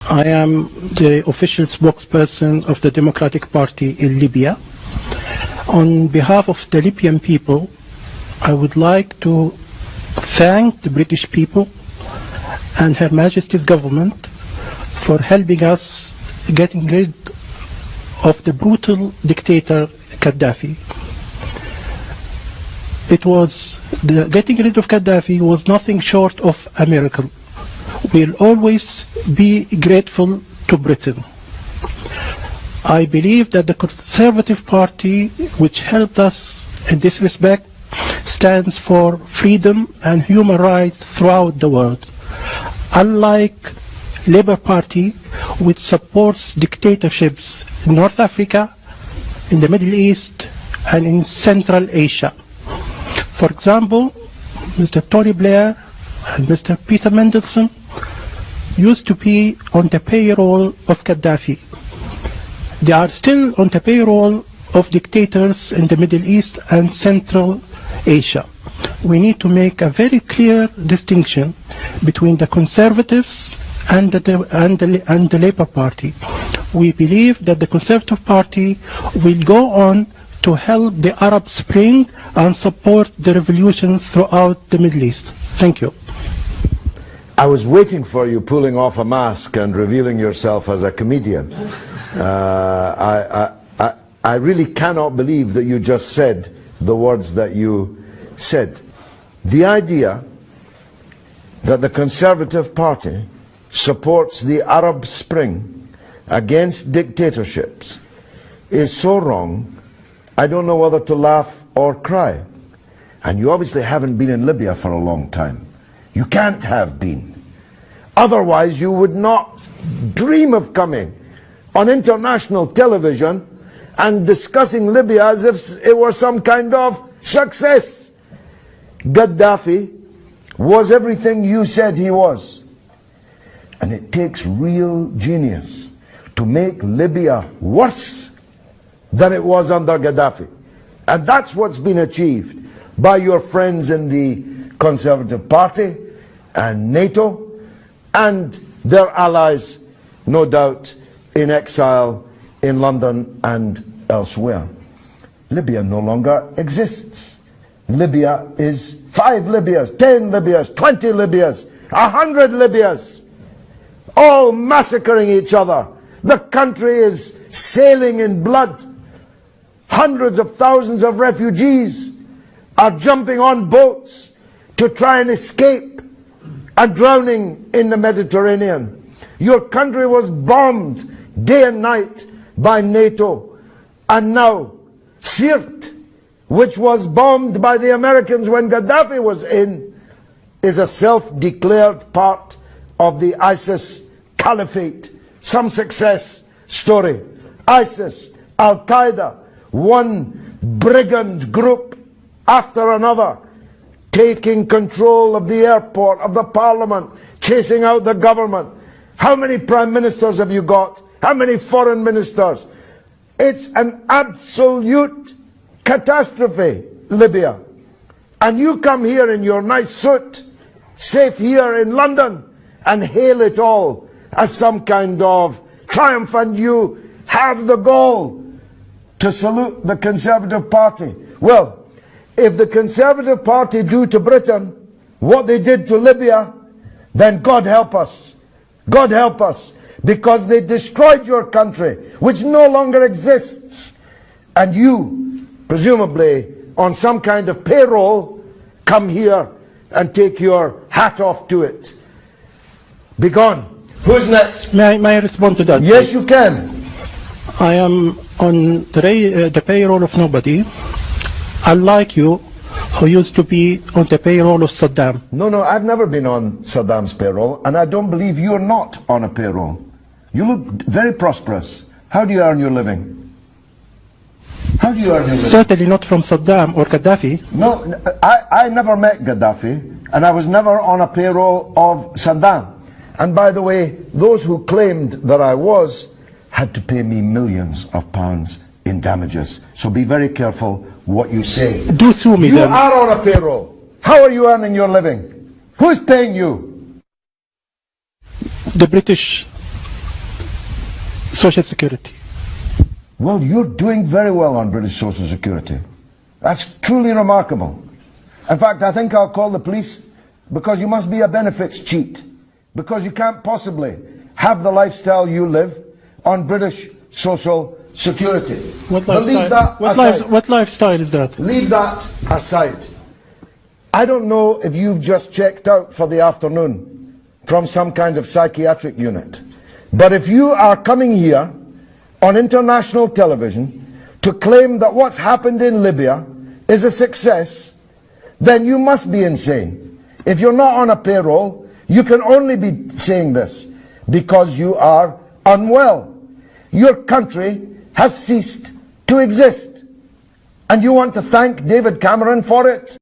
I am the official spokesperson of the Democratic Party in Libya. On behalf of the Libyan people, I would like to thank the British people and Her Majesty's government for helping us getting rid of the brutal dictator Gaddafi. Getting rid of Gaddafi was nothing short of a miracle. We'll always be grateful to Britain. I believe that the Conservative Party, which helped us in this respect, stands for freedom and human rights throughout the world. Unlike Labour Party, which supports dictatorships in North Africa, in the Middle East, and in Central Asia. For example, Mr. Tony Blair and Mr. Peter Mandelson used to be on the payroll of Gaddafi. They are still on the payroll of dictators in the Middle East and Central Asia. We need to make a very clear distinction between the Conservatives and the Labour Party. We believe that the Conservative Party will go on to help the Arab Spring and support the revolutions throughout the Middle East. Thank you. I was waiting for you pulling off a mask and revealing yourself as a comedian. I really cannot believe that you just said the words that you said. The idea that the Conservative Party supports the Arab Spring against dictatorships is so wrong, I don't know whether to laugh or cry. And you obviously haven't been in Libya for a long time. You can't have been. Otherwise you would not dream of coming on international television and discussing Libya as if it were some kind of success. Gaddafi was everything you said he was. And it takes real genius to make Libya worse than it was under Gaddafi. And that's what's been achieved by your friends in the Conservative Party and NATO and their allies, no doubt, in exile in London and elsewhere. Libya no longer exists. Libya is 5 Libyas, 10 Libyas, 20 Libyas, 100 Libyas, all massacring each other. The country is sailing in blood. Hundreds of thousands of refugees are jumping on boats to try and escape and drowning in the Mediterranean. Your country was bombed day and night by NATO. And now Sirte, which was bombed by the Americans when Gaddafi was in, is a self-declared part of the ISIS caliphate. Some success story. ISIS, Al-Qaeda, one brigand group after another, taking control of the airport, of the parliament, chasing out the government. How many prime ministers have you got? How many foreign ministers? It's an absolute catastrophe, Libya. And you come here in your nice suit, safe here in London, and hail it all as some kind of triumph, and you have the gall to salute the Conservative Party. Well, if the Conservative Party do to Britain what they did to Libya, then God help us. God help us. Because they destroyed your country, which no longer exists. And you, presumably on some kind of payroll, come here and take your hat off to it. Be gone. Who's next? May I respond to that? Yes, you can. I am on the payroll of nobody, unlike you, who used to be on the payroll of Saddam. No, I've never been on Saddam's payroll, and I don't believe you're not on a payroll. You look very prosperous. How do you earn your living? How do you earn your living? Certainly not from Saddam or Gaddafi. No, I never met Gaddafi, and I was never on a payroll of Saddam. And by the way, those who claimed that I was had to pay me millions of pounds in damages. So be very careful what you say. Do sue me then. You are on a payroll. How are you earning your living? Who's paying you? The British Social Security. Well, you're doing very well on British Social Security. That's truly remarkable. In fact, I think I'll call the police, because you must be a benefits cheat, because you can't possibly have the lifestyle you live on British Social Security. What But leave that lifestyle? aside. What lifestyle is that? Leave that aside. I don't know if you've just checked out for the afternoon from some kind of psychiatric unit, but if you are coming here on international television to claim that what's happened in Libya is a success, then you must be insane. If you're not on a payroll, you can only be saying this because you are unwell. Your country has ceased to exist, and you want to thank David Cameron for it?